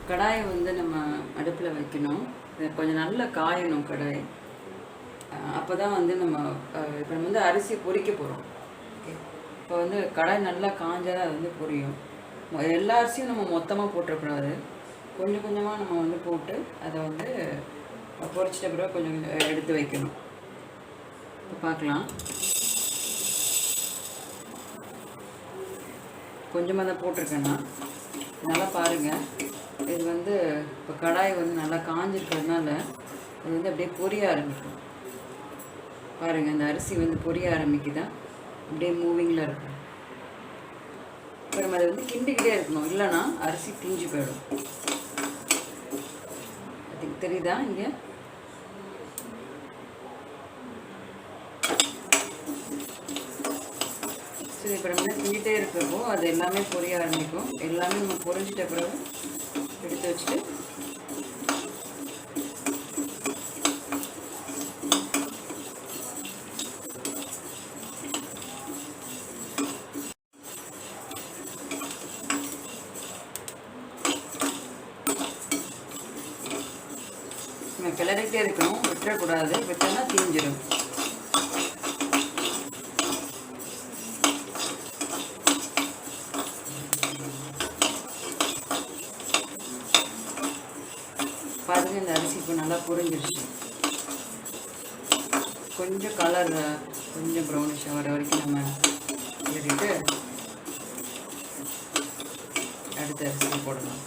கடாயை வந்து நம்ம அடுப்பில் வைக்கணும். கொஞ்சம் நல்லா காயணும் கடாய். அப்போ தான் வந்து நம்ம இப்போ நம்ம வந்து அரிசி பொரிக்க போகிறோம். ஓகே, இப்போ வந்து கடாய் நல்லா காஞ்சாதான் அது வந்து பொரியும். எல்லா அரிசியும் நம்ம மொத்தமாக போட்டுறக்கூடாது. கொஞ்சம் கொஞ்சமாக நம்ம வந்து போட்டு அதை வந்து பொரிச்சிட்ட பிறகு கொஞ்சம் எடுத்து வைக்கணும். இப்போ பார்க்கலாம். கொஞ்சமாக தான் போட்டிருக்கேன்னா நல்லா பாருங்கள். இது வந்து இப்போ கடாய் வந்து நல்லா காஞ்சிருக்கிறதுனால அது வந்து அப்படியே பொரிய ஆரம்பிக்கும். பாருங்கள், இந்த அரிசி வந்து பொரிய ஆரம்பிக்குதா, அப்படியே மூவிங்கில் இருக்கும். இப்போ நம்ம அதை வந்து கிண்டிக்கிட்டே இருக்கணும், இல்லைன்னா அரிசி தீஞ்சு போயிடும். அதுக்கு தெரியுதா? இங்கே சரி, இப்போ நம்ம கிண்டிகிட்டே இருக்கிறப்போ அது எல்லாமே பொரிய ஆரம்பிக்கும். எல்லாமே நம்ம பொரிஞ்சிட்ட பிறகு எடுத்து வச்சுட்டு நம்ம கிளறிட்டே இருக்கணும், விட்டுறக்கூடாது. விட்டோம்னா தீஞ்சிடும். பாருங்க, இந்த அரிசி இப்போ நல்லா புரிஞ்சிருச்சு. கொஞ்சம் கலர் கொஞ்சம் ப்ரௌனிஷாக வர வரைக்கும் நம்ம கிளறிட்டு அடுத்த அரிசி போடலாம்.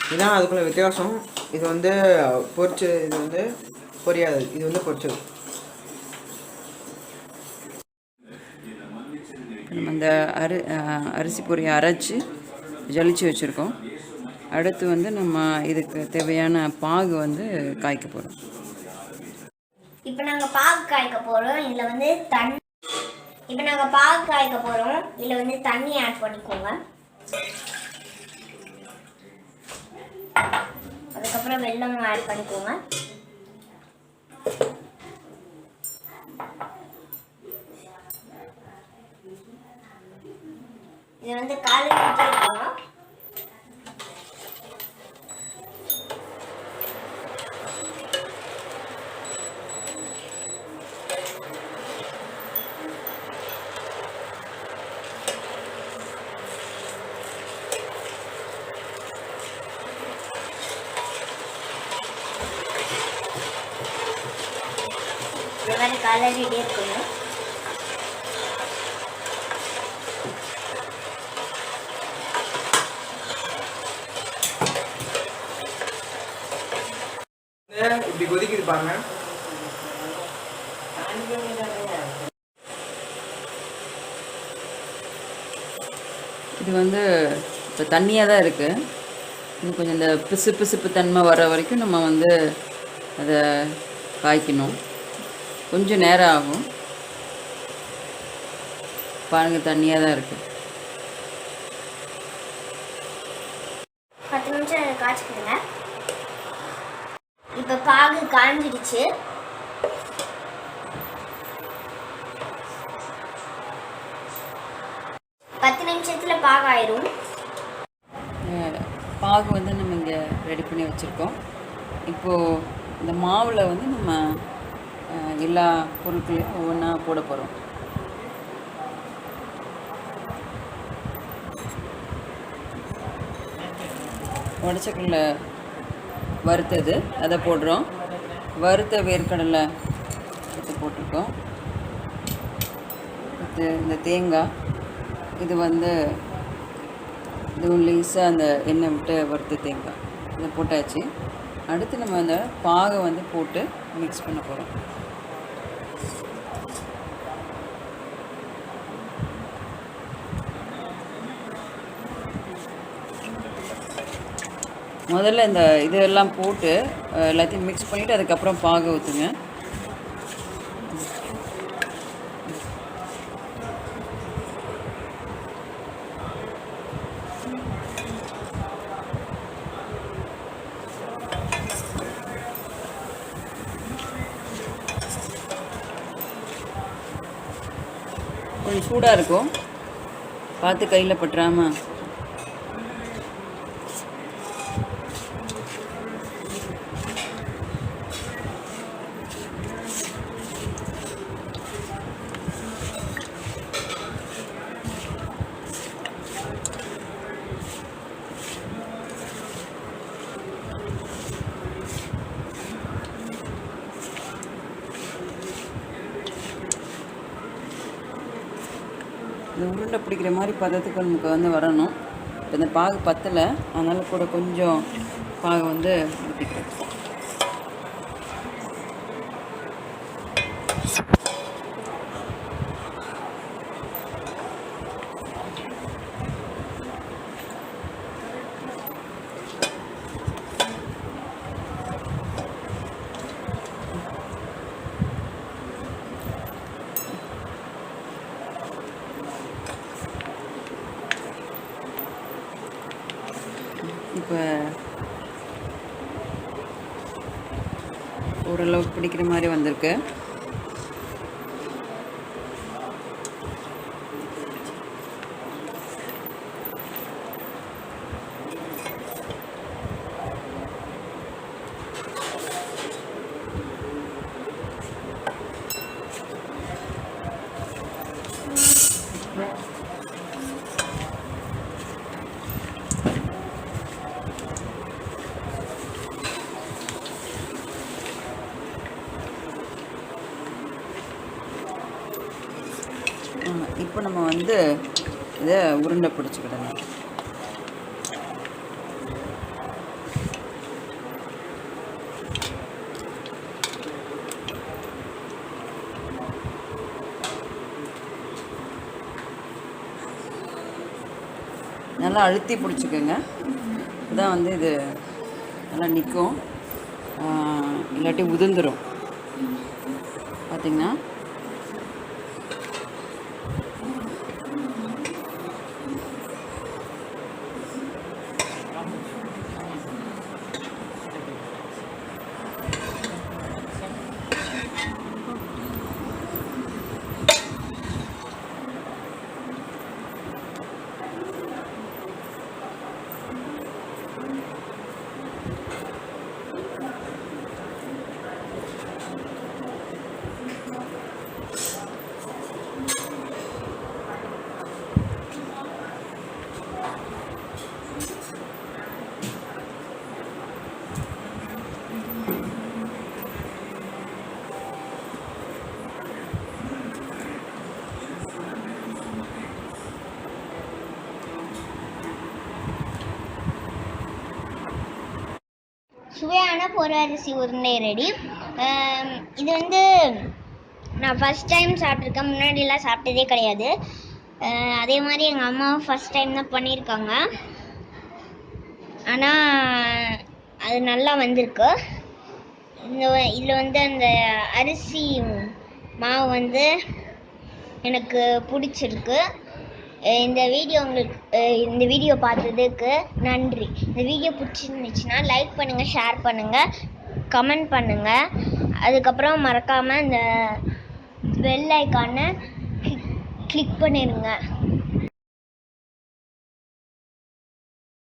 இதுதான் அதுக்குள்ள வித்தியாசம். இது வந்து பொரிச்சு, இது வந்து பொரியாது, இது வந்து பொரிச்சது. நம்ம இந்த அரிசி பொரியை அரைச்சி ஜலிச்சு வச்சுருக்கோம். அடுத்து வந்து நம்ம இதுக்கு தேவையான பாகு வந்து காய்க்க போகிறோம். இப்போ நாங்கள் பாகு காய்க்க போகிறோம். இதில் வந்து இதில் வந்து தண்ணி ஆட் பண்ணிக்கோங்க. அதுக்கப்புறம் வெல்லம் ஆட் பண்ணிக்கோங்க. இது வந்து காலையில இருக்கணும். இந்த மாதிரி கலரிட்டே இருக்கணும். இப்படி கொதிக்குது பாருங்க. இது வந்து இப்போ தண்ணியாக தான் இருக்குது. இன்னும் கொஞ்சம் இந்த பிசுப்பு தன்மை வர வரைக்கும் நம்ம வந்து அதை காய்க்கணும். கொஞ்சம் நேரம் ஆகும். பாருங்கள், தண்ணியாக தான் இருக்குது. 10 நிமிஷம் அதை காய்ச்சிக்கோங்க. இப்போ பாகு காஞ்சிடுச்சு. நிமிஷத்தில் பாகு ஆயிரும். பாகு வந்து நம்ம இங்கே ரெடி பண்ணி வச்சுருக்கோம். இப்போது இந்த மாவில் வந்து நம்ம எல்லா பொருட்களையும் ஒவ்வொன்றா போட போகிறோம். உடச்சக்கடலை வறுத்தது அதை போடுறோம். வறுத்த வேர்க்கடலை எடுத்து போட்டிருக்கோம். இந்த தேங்காய் இது வந்து இதுவும் லேசாக அந்த எண்ணெய் விட்டு வறுத்த தேங்காய் இதை போட்டாச்சு. அடுத்து நம்ம அந்த பாகை வந்து போட்டு மிக்ஸ் பண்ண போகிறோம். முதல்ல இந்த இதெல்லாம் போட்டு எல்லாத்தையும் மிக்ஸ் பண்ணிவிட்டு அதுக்கப்புறம் பாகு ஊற்றுங்க. கொஞ்சம் சூடாக இருக்கும், பார்த்து கையில் பட்டுறாமல். இந்த உருண்டை பிடிக்கிற மாதிரி பதத்துக்கு நமக்கு வந்து வரணும். இப்போ இந்த பாகு பத்தலை, அதனால் கூட கொஞ்சம் பாகு வந்து ஊற்றிக்கிறேன். இப்போ ஓரளவுக்கு பிடிக்கிற மாதிரி வந்திருக்கு. இப்போ நம்ம வந்து இதை உருண்டை பிடிச்சிக்கிடணும். நல்லா அழுத்தி பிடிச்சிக்கோங்க, இதுதான் வந்து இது நல்லா நிற்கும், இல்லாட்டி உதிர்ந்துடும். பார்த்திங்கன்னா சுவையான பொரி அரிசி உருண்டை ரெடி. இது வந்து நான் ஃபஸ்ட் டைம் சாப்பிட்ருக்கேன், முன்னாடிலாம் சாப்பிட்டதே கிடையாது. அதே மாதிரி எங்கள் அம்மாவும் ஃபஸ்ட் டைம் தான் பண்ணியிருக்காங்க, ஆனால் அது நல்லா வந்திருக்கு. இதில் வந்து அந்த அரிசி மாவு வந்து எனக்கு பிடிச்சிருக்கு. இந்த வீடியோ பார்த்ததுக்கு நன்றி. இந்த வீடியோ பிடிச்சிருந்துச்சுன்னா லைக் பண்ணுங்கள், ஷேர் பண்ணுங்கள், கமெண்ட் பண்ணுங்கள். அதுக்கப்புறம் மறக்காமல் இந்த பெல் ஐக்கானை கிளிக் பண்ணிடுங்க.